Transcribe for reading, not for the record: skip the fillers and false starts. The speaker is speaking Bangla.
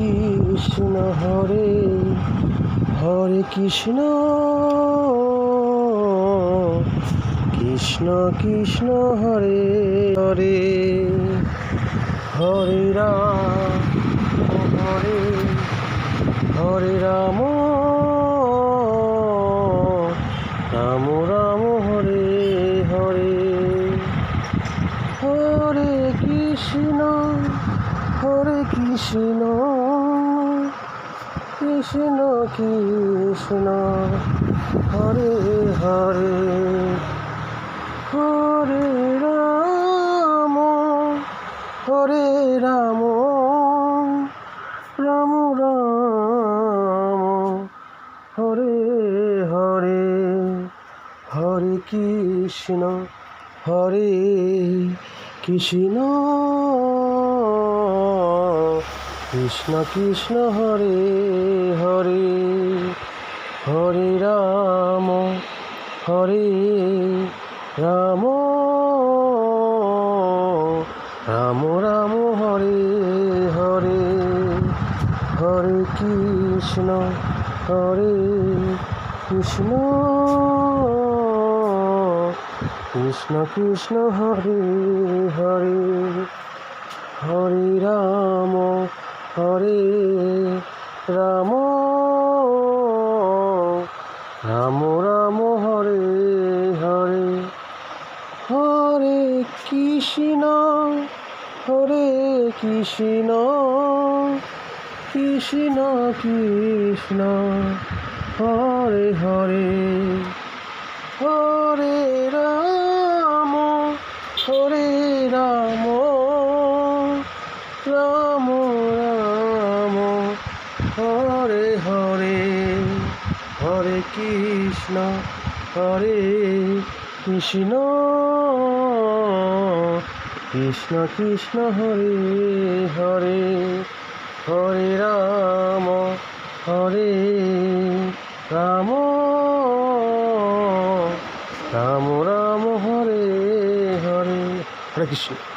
কৃষ্ণ হরে হরে কৃষ্ণ কৃষ্ণ কৃষ্ণ হরে হরে হরে রাম হরে হরে রাম রাম রাম হরে হরে হরে কৃষ্ণ কৃষ্ণ কৃষ্ণ হরে হরে হরে রাম রাম রাম হরে হরে হরে কৃষ্ণ কৃষ্ণ কৃষ্ণ হরে হরে হরে রাম রাম রাম হরে হরে হরে কৃষ্ণ কৃষ্ণ কৃষ্ণ হরে হরে হরে রাম রাম রাম হরে হরে হরে কৃষ্ণ কৃষ্ণ কৃষ্ণ হরে হরে হরে রাম রাম হরে হরে হরে কৃষ্ণ কৃষ্ণ কৃষ্ণ হরে হরে হরে রাম রাম হরে হরে হরে কৃষ্ণ।